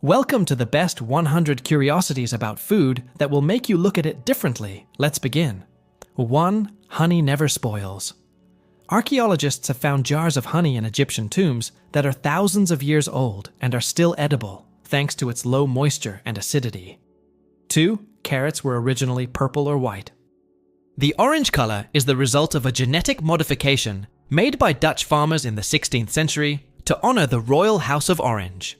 Welcome to the best 100 curiosities about food that will make you look at it differently. Let's begin. 1. Honey never spoils. Archaeologists have found jars of honey in Egyptian tombs that are thousands of years old and are still edible, thanks to its low moisture and acidity. 2. Carrots were originally purple or white. The orange color is the result of a genetic modification made by Dutch farmers in the 16th century to honor the royal House of Orange.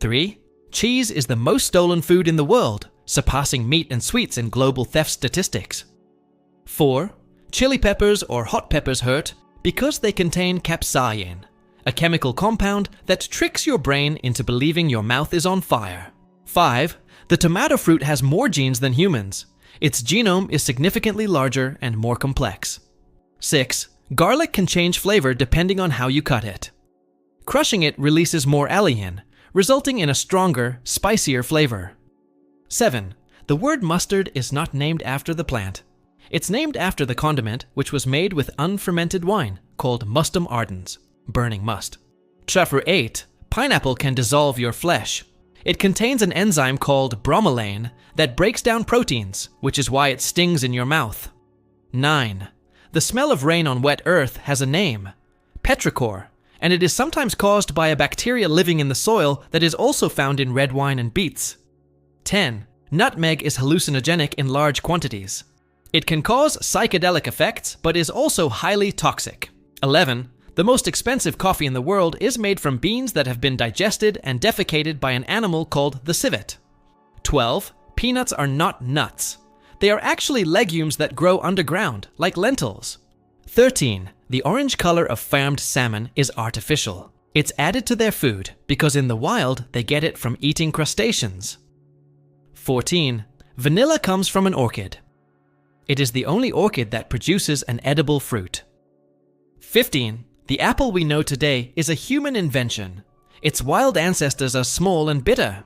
3. Cheese is the most stolen food in the world, surpassing meat and sweets in global theft statistics. 4. Chili peppers or hot peppers hurt because they contain capsaicin, a chemical compound that tricks your brain into believing your mouth is on fire. 5. The tomato fruit has more genes than humans. Its genome is significantly larger and more complex. 6. Garlic can change flavor depending on how you cut it. Crushing it releases more allicin, resulting in a stronger, spicier flavor. 7. The word mustard is not named after the plant. It's named after the condiment which was made with unfermented wine called mustum ardens, burning must. 8. Pineapple can dissolve your flesh. It contains an enzyme called bromelain that breaks down proteins, which is why it stings in your mouth. 9. The smell of rain on wet earth has a name, petrichor, and it is sometimes caused by a bacteria living in the soil that is also found in red wine and beets. 10. Nutmeg is hallucinogenic in large quantities. It can cause psychedelic effects, but is also highly toxic. 11. The most expensive coffee in the world is made from beans that have been digested and defecated by an animal called the civet. 12. Peanuts are not nuts. They are actually legumes that grow underground, like lentils. 13. The orange color of farmed salmon is artificial. It's added to their food because in the wild they get it from eating crustaceans. 14. Vanilla comes from an orchid. It is the only orchid that produces an edible fruit. 15. The apple we know today is a human invention. Its wild ancestors are small and bitter.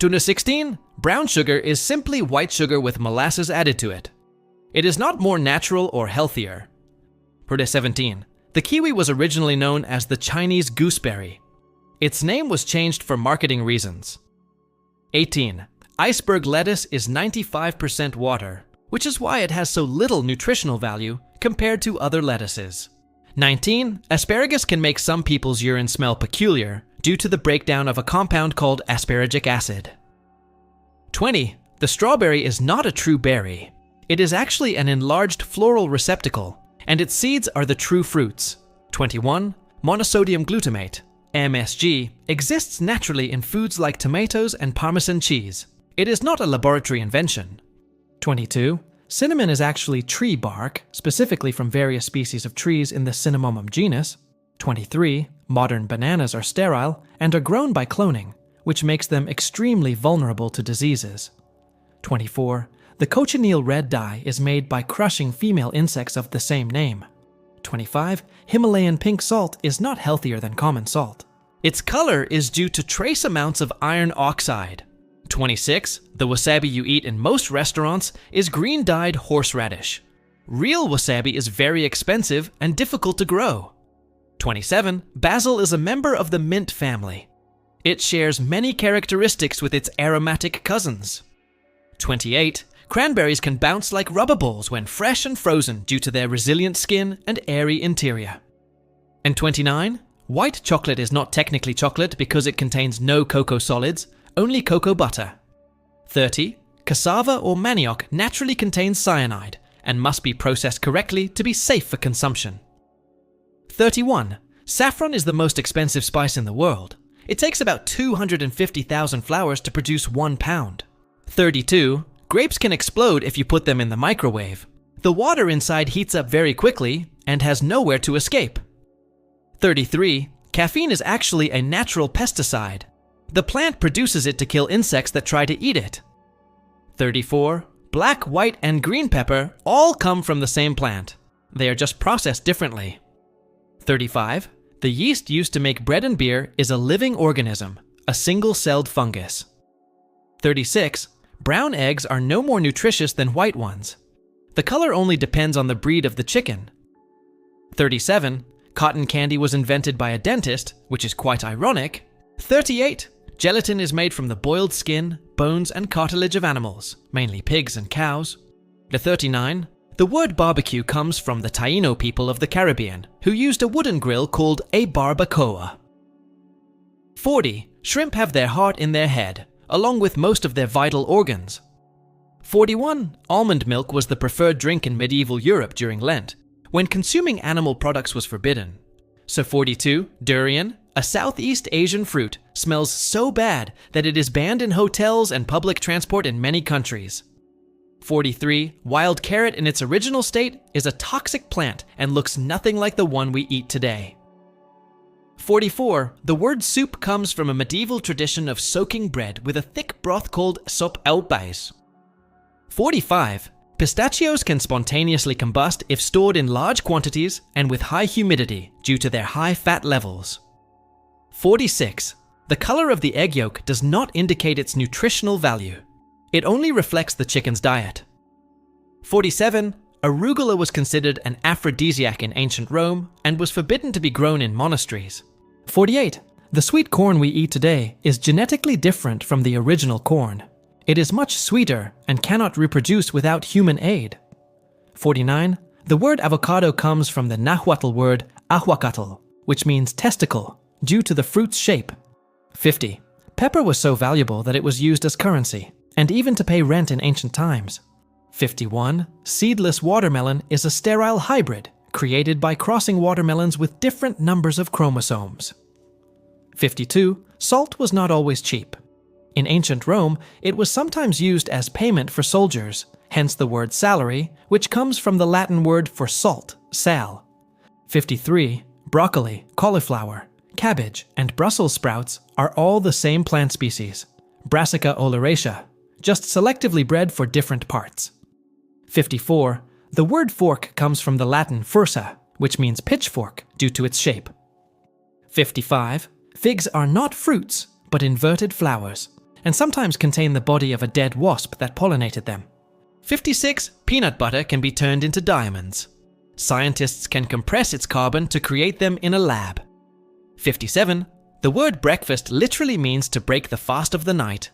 16. Brown sugar is simply white sugar with molasses added to it. It is not more natural or healthier. 17. The kiwi was originally known as the Chinese gooseberry. Its name was changed for marketing reasons. 18. Iceberg lettuce is 95% water, which is why it has so little nutritional value compared to other lettuces. 19. Asparagus can make some people's urine smell peculiar due to the breakdown of a compound called asparagic acid. 20. The strawberry is not a true berry. It is actually an enlarged floral receptacle, and its seeds are the true fruits. 21. Monosodium glutamate, MSG, exists naturally in foods like tomatoes and Parmesan cheese. It is not a laboratory invention. 22. Cinnamon is actually tree bark, specifically from various species of trees in the Cinnamomum genus. 23. Modern bananas are sterile and are grown by cloning, which makes them extremely vulnerable to diseases. 24. The cochineal red dye is made by crushing female insects of the same name. 25. Himalayan pink salt is not healthier than common salt. Its color is due to trace amounts of iron oxide. 26. The wasabi you eat in most restaurants is green-dyed horseradish. Real wasabi is very expensive and difficult to grow. 27. Basil is a member of the mint family. It shares many characteristics with its aromatic cousins. 28. Cranberries can bounce like rubber balls when fresh and frozen due to their resilient skin and airy interior. And 29. White chocolate is not technically chocolate because it contains no cocoa solids, only cocoa butter. 30. Cassava or manioc naturally contains cyanide and must be processed correctly to be safe for consumption. 31. Saffron is the most expensive spice in the world. It takes about 250,000 flowers to produce 1 pound. 32. Grapes can explode if you put them in the microwave. The water inside heats up very quickly and has nowhere to escape. 33. Caffeine is actually a natural pesticide. The plant produces it to kill insects that try to eat it. 34. Black, white, and green pepper all come from the same plant. They are just processed differently. 35. The yeast used to make bread and beer is a living organism, a single-celled fungus. 36. Brown eggs are no more nutritious than white ones. The color only depends on the breed of the chicken. 37. Cotton candy was invented by a dentist, which is quite ironic. 38. Gelatin is made from the boiled skin, bones, and cartilage of animals, mainly pigs and cows. 39. The word barbecue comes from the Taino people of the Caribbean, who used a wooden grill called a barbacoa. 40. Shrimp have their heart in their head, along with most of their vital organs. 41. Almond milk was the preferred drink in medieval Europe during Lent, when consuming animal products was forbidden. So 42. Durian, a Southeast Asian fruit, smells so bad that it is banned in hotels and public transport in many countries. 43. Wild carrot in its original state is a toxic plant and looks nothing like the one we eat today. 44. The word soup comes from a medieval tradition of soaking bread with a thick broth called sop au bais. 45. Pistachios can spontaneously combust if stored in large quantities and with high humidity due to their high fat levels. 46. The color of the egg yolk does not indicate its nutritional value. It only reflects the chicken's diet. 47. Arugula was considered an aphrodisiac in ancient Rome and was forbidden to be grown in monasteries. 48. The sweet corn we eat today is genetically different from the original corn. It is much sweeter and cannot reproduce without human aid. 49. The word avocado comes from the Nahuatl word ahuacatl, which means testicle, due to the fruit's shape. 50. Pepper was so valuable that it was used as currency, and even to pay rent in ancient times. 51. Seedless watermelon is a sterile hybrid created by crossing watermelons with different numbers of chromosomes. 52. Salt was not always cheap. In ancient Rome, it was sometimes used as payment for soldiers, hence the word salary, which comes from the Latin word for salt, sal. 53. Broccoli, cauliflower, cabbage, and Brussels sprouts are all the same plant species, Brassica oleracea, just selectively bred for different parts. 54. The word fork comes from the Latin fursa, which means pitchfork due to its shape. 55. Figs are not fruits, but inverted flowers, and sometimes contain the body of a dead wasp that pollinated them. 56. Peanut butter can be turned into diamonds. Scientists can compress its carbon to create them in a lab. 57. The word breakfast literally means to break the fast of the night.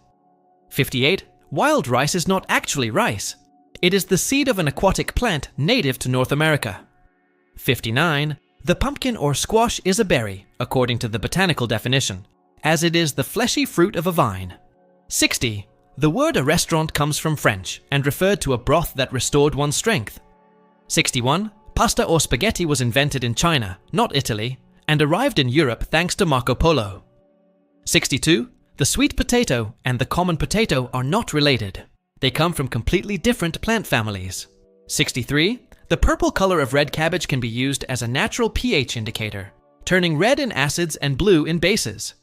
58. Wild rice is not actually rice. It is the seed of an aquatic plant native to North America. 59. The pumpkin or squash is a berry, according to the botanical definition, as it is the fleshy fruit of a vine. 60. The word a restaurant comes from French and referred to a broth that restored one's strength. 61. Pasta or spaghetti was invented in China, not Italy, and arrived in Europe thanks to Marco Polo. 62. The sweet potato and the common potato are not related. They come from completely different plant families. 63. The purple color of red cabbage can be used as a natural pH indicator, turning red in acids and blue in bases.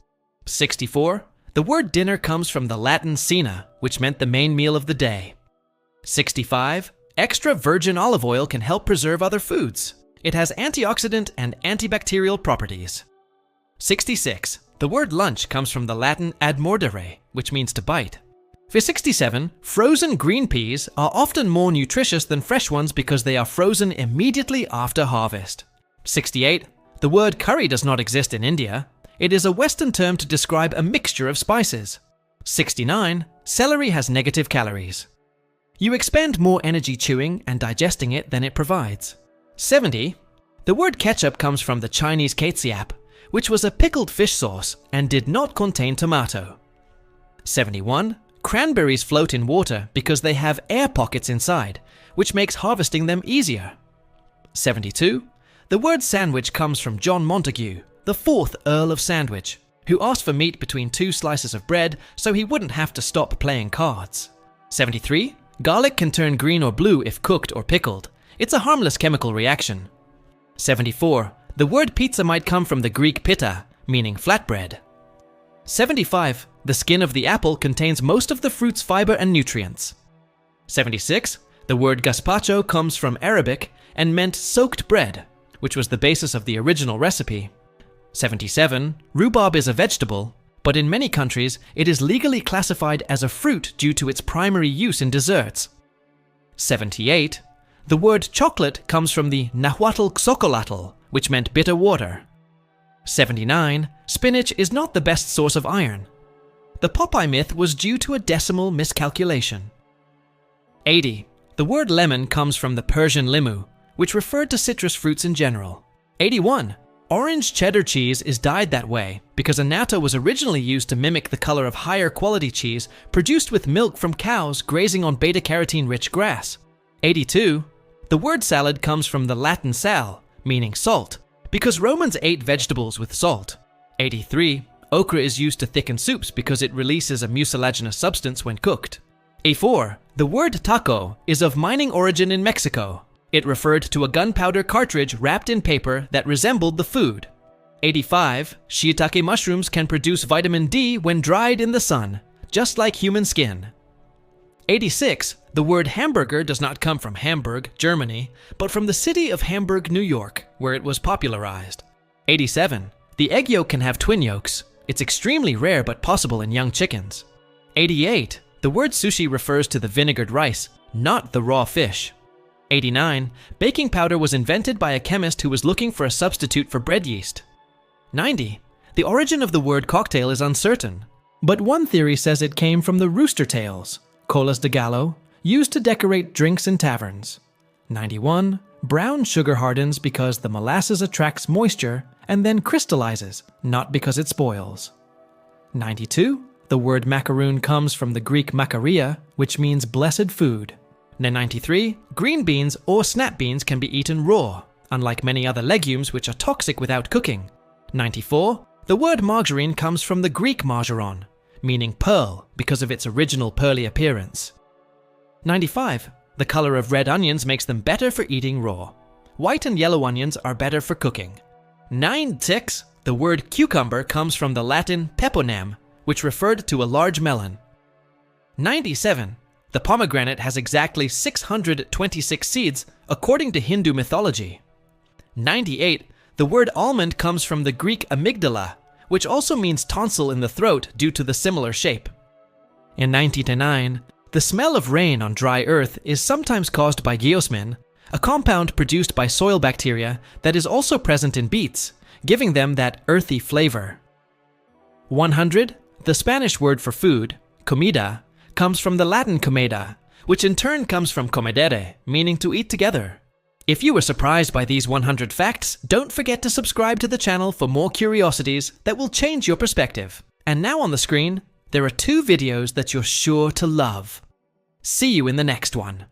64. The word dinner comes from the Latin cena, which meant the main meal of the day. 65. Extra virgin olive oil can help preserve other foods. It has antioxidant and antibacterial properties. 66. The word lunch comes from the Latin ad mordere, which means to bite. For 67, frozen green peas are often more nutritious than fresh ones because they are frozen immediately after harvest. 68. The word curry does not exist in India. It is a Western term to describe a mixture of spices. 69. Celery has negative calories. You expend more energy chewing and digesting it than it provides. 70. The word ketchup comes from the Chinese ketchup, which was a pickled fish sauce and did not contain tomato. 71. Cranberries float in water because they have air pockets inside, which makes harvesting them easier. 72. The word sandwich comes from John Montagu, the 4th Earl of Sandwich, who asked for meat between 2 slices of bread so he wouldn't have to stop playing cards. 73. Garlic can turn green or blue if cooked or pickled. It's a harmless chemical reaction. 74. The word pizza might come from the Greek pita, meaning flatbread. 75. The skin of the apple contains most of the fruit's fiber and nutrients. 76. The word gazpacho comes from Arabic and meant soaked bread, which was the basis of the original recipe. 77. Rhubarb is a vegetable, but in many countries it is legally classified as a fruit due to its primary use in desserts. 78. The word chocolate comes from the Nahuatl xocolatl, which meant bitter water. 79. Spinach is not the best source of iron. The Popeye myth was due to a decimal miscalculation. 80. The word lemon comes from the Persian limu, which referred to citrus fruits in general. 81. Orange cheddar cheese is dyed that way because annatto was originally used to mimic the color of higher quality cheese produced with milk from cows grazing on beta-carotene-rich grass. 82. The word salad comes from the Latin sal, meaning salt, because Romans ate vegetables with salt. 83. Okra is used to thicken soups because it releases a mucilaginous substance when cooked. 84. The word taco is of mining origin in Mexico. It referred to a gunpowder cartridge wrapped in paper that resembled the food. 85. Shiitake mushrooms can produce vitamin D when dried in the sun, just like human skin. 86. The word hamburger does not come from Hamburg, Germany, but from the city of Hamburg, New York, where it was popularized. 87. The egg yolk can have twin yolks. It's extremely rare but possible in young chickens. 88. The word sushi refers to the vinegared rice, not the raw fish. 89. Baking powder was invented by a chemist who was looking for a substitute for bread yeast. 90. The origin of the word cocktail is uncertain, but one theory says it came from the rooster tails, colas de gallo, used to decorate drinks in taverns. 91. Brown sugar hardens because the molasses attracts moisture and then crystallizes, not because it spoils. 92. The word macaroon comes from the Greek makaria, which means blessed food. 93. Green beans or snap beans can be eaten raw, unlike many other legumes which are toxic without cooking. 94. The word margarine comes from the Greek margeron, meaning pearl because of its original pearly appearance. 95. The color of red onions makes them better for eating raw. White and yellow onions are better for cooking. 96. The word cucumber comes from the Latin peponam, which referred to a large melon. 97. The pomegranate has exactly 626 seeds, according to Hindu mythology. 98. The word almond comes from the Greek amygdala, which also means tonsil in the throat due to the similar shape. In 99, the smell of rain on dry earth is sometimes caused by geosmin, a compound produced by soil bacteria that is also present in beets, giving them that earthy flavor. 100. The Spanish word for food, comida, comes from the Latin comeda, which in turn comes from comedere, meaning to eat together. If you were surprised by these 100 facts, don't forget to subscribe to the channel for more curiosities that will change your perspective. And now on the screen, there are 2 videos that you're sure to love. See you in the next one.